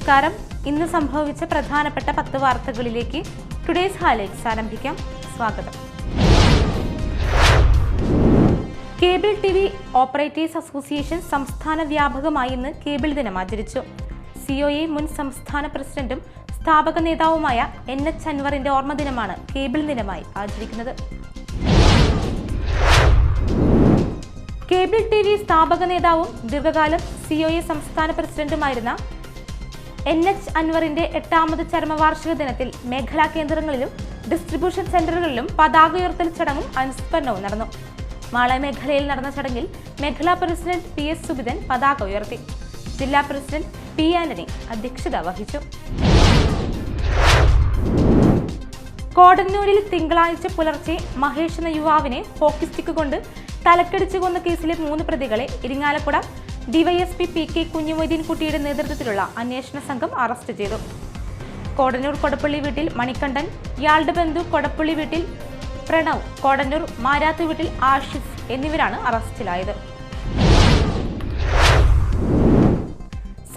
നമസ്കാരം. ഇന്ന് സംഭവിച്ച പ്രധാനപ്പെട്ട 10 വാർത്തകളിലേക്ക് ടുഡേസ് ഹൈലൈറ്റ്സ് ആരംഭിക്കാം. സ്വാഗതം. കേബിൾ ടിവി ഓപ്പറേറ്റേഴ്സ് അസോസിയേഷൻ സംസ്ഥാന വ്യാപകമായി ഇന്ന് കേബിൾ ദിനം ആചരിച്ചു. സിഒഎ മുൻ സംസ്ഥാന പ്രസിഡന്റും സ്ഥാപക നേതാവുമായ NH അൻവറിന്റെ ഓർമ്മ ദിനമാണ് കേബിൾ ദിനമായി ആചരിക്കുന്നത്. കേബിൾ ടിവി സ്ഥാപക നേതാവും ദീർഘകാലം സിഒഎ സംസ്ഥാന പ്രസിഡന്റുമായിരുന്ന NH അൻവറിന്റെ 8ാമത് ചരമവാർഷിക ദിനത്തിൽ മേഖലാ കേന്ദ്രങ്ങളിലും ഡിസ്ട്രിബ്യൂഷൻ സെന്ററുകളിലും പതാക ഉയർത്തൽ ചടങ്ങും അനുസ്മരണവും നടന്നു. മാള മേഖലയിൽ നടന്ന ചടങ്ങിൽ മേഖലാ പ്രസിഡന്റ് PS സുബിതൻ പതാക ഉയർത്തി. ജില്ലാ പ്രസിഡന്റ് P ആന്റണി അധ്യക്ഷത വഹിച്ചു. കോടന്നൂരിൽ തിങ്കളാഴ്ച പുലർച്ചെ മഹേഷ് എന്ന യുവാവിനെ ഹോക്കി സ്റ്റിക്ക് കൊണ്ട് തലക്കടിച്ചു കൊന്ന കേസിലെ 3 പ്രതികളെ ഇരിങ്ങാലക്കുട ഡിവൈഎസ്പി PK കുഞ്ഞുമൊയ്തീൻ കുട്ടിയുടെ നേതൃത്വത്തിലുള്ള അന്വേഷണ സംഘം അറസ്റ്റ് ചെയ്തു. കോടന്നൂർ കൊടപ്പള്ളി വീട്ടിൽ മണികണ്ഠൻ, ഇയാളുടെ ബന്ധു കൊടപ്പള്ളി വീട്ടിൽ പ്രണവ്, കോടന്നൂർ മാരാത്തു വീട്ടിൽ ആഷിഫ് എന്നിവരാണ് അറസ്റ്റിലായത്.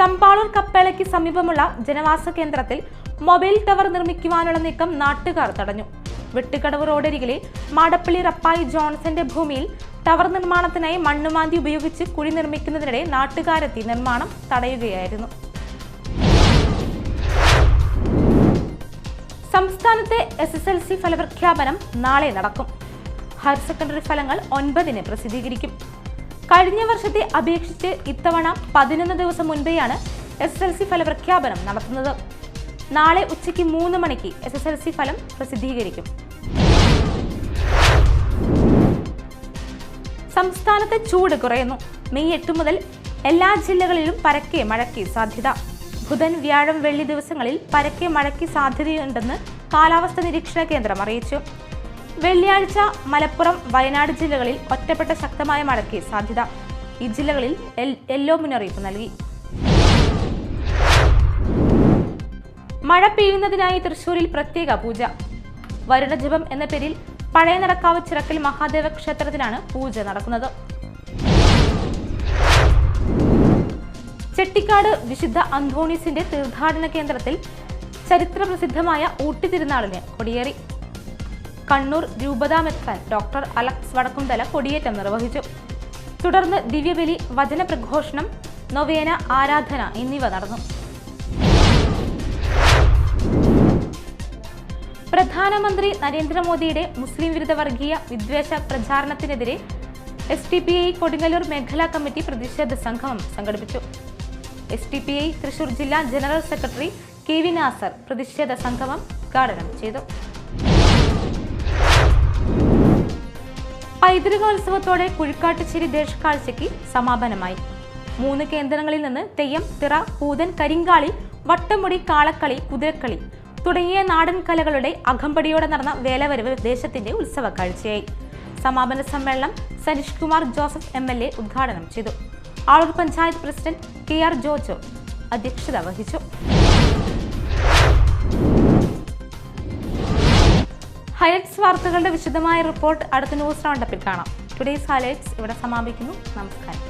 സമ്പാളൂർ കപ്പേളയ്ക്ക് സമീപമുള്ള ജനവാസ കേന്ദ്രത്തിൽ മൊബൈൽ ടവർ നിർമ്മിക്കുവാനുള്ള നീക്കം നാട്ടുകാർ തടഞ്ഞു. വെട്ടുകടവ് റോഡരികിലെ മാടപ്പള്ളി റപ്പായി ജോൺസന്റെ ഭൂമിയിൽ ടവർ നിർമ്മാണത്തിനായി മണ്ണുമാന്തി ഉപയോഗിച്ച് കുഴി നിർമ്മിക്കുന്നതിനിടെ നാട്ടുകാരെത്തി നിർമ്മാണം തടയുകയായിരുന്നു. സംസ്ഥാനത്തെ SSLC ഫലപ്രഖ്യാപനം നാളെ നടക്കും. ഹയർ സെക്കൻഡറി ഫലങ്ങൾ 9-ന് പ്രസിദ്ധീകരിക്കും. കഴിഞ്ഞ വർഷത്തെ അപേക്ഷിച്ച് ഇത്തവണ 11 ദിവസം മുൻപെയാണ് SSLC ഫലപ്രഖ്യാപനം നടത്തുന്നത്. നാളെ ഉച്ചയ്ക്ക് 3 മണിക്ക് SSLC ഫലം പ്രസിദ്ധീകരിക്കും. സംസ്ഥാനത്തെ ചൂട് കുറയുന്നു. മെയ് 8 മുതൽ എല്ലാ ജില്ലകളിലും പരക്കെ മഴയ്ക്ക് സാധ്യത. ബുധൻ, വ്യാഴം, വെള്ളി ദിവസങ്ങളിൽ പരക്കെ മഴയ്ക്ക് സാധ്യതയുണ്ടെന്ന് കാലാവസ്ഥാ നിരീക്ഷണ കേന്ദ്രം അറിയിച്ചു. വെള്ളിയാഴ്ച മലപ്പുറം, വയനാട് ജില്ലകളിൽ ഒറ്റപ്പെട്ട ശക്തമായ മഴയ്ക്ക് സാധ്യത. ഈ ജില്ലകളിൽ യെല്ലോ മുന്നറിയിപ്പ് നൽകി. മഴ പെയ്യുന്നതിനായി തൃശൂരിൽ പ്രത്യേക പൂജ. വരുണജപം എന്ന പേരിൽ പഴയ നടക്കാവ് ചിറക്കൽ മഹാദേവ ക്ഷേത്രത്തിലാണ് പൂജ നടക്കുന്നത്. ചെട്ടിക്കാട് വിശുദ്ധ അന്തോണീസിന്റെ തീർത്ഥാടന കേന്ദ്രത്തിൽ ചരിത്ര പ്രസിദ്ധമായ ഊട്ടി തിരുനാളിന് കൊടിയേറി. കണ്ണൂർ രൂപതാ മെത്രാൻ ഡോക്ടർ അലക്സ് വടക്കുംതല കൊടിയേറ്റം നിർവഹിച്ചു. തുടർന്ന് ദിവ്യബലി, വചന പ്രഘോഷണം, നൊവേന, ആരാധന എന്നിവ നടന്നു. പ്രധാനമന്ത്രി നരേന്ദ്രമോദിയുടെ മുസ്ലിം വിരുദ്ധ വർഗീയ വിദ്വേഷ പ്രചാരണത്തിനെതിരെ STPI കൊടുങ്ങല്ലൂർ മേഖലാ കമ്മിറ്റി പ്രതിഷേധ സംഗമം സംഘടിപ്പിച്ചു. STPI തൃശൂർ ജില്ലാ ജനറൽ സെക്രട്ടറി KV നാസർ പ്രതിഷേധ സംഗമം ഉദ്ഘാടനം ചെയ്തു. പൈതൃകോത്സവത്തോടെ കുഴിക്കാട്ടുശ്ശേരി ദേശക്കാഴ്ചയ്ക്ക് സമാപനമായി. 3 കേന്ദ്രങ്ങളിൽ നിന്ന് തെയ്യം, തിറ, പൂതൻ, കരിങ്കാളി, വട്ടമുടി, കാളക്കളി, കുതിരക്കളി തുടങ്ങിയ നാടൻ കലകളുടെ അകമ്പടിയോടെ നടന്ന വേലവരവ് ദേശത്തിന്റെ ഉത്സവ കാഴ്ചയായി. സമാപന സമ്മേളനം സനീഷ് കുമാർ ജോസഫ് MLA ഉദ്ഘാടനം ചെയ്തു. ആളൂർ പഞ്ചായത്ത് പ്രസിഡന്റ് KR ജോജോ അധ്യക്ഷത വഹിച്ചു. ഹൈലൈറ്റ്സ് വാർത്തകളുടെ വിശദമായ റിപ്പോർട്ട് അടുത്ത ന്യൂസ് റൗണ്ടപ്പിൽ കാണാം. ടുഡേസ് ഹൈലൈറ്റ്സ് ഇവിടെ സമാപിക്കുന്നു. നമസ്കാരം.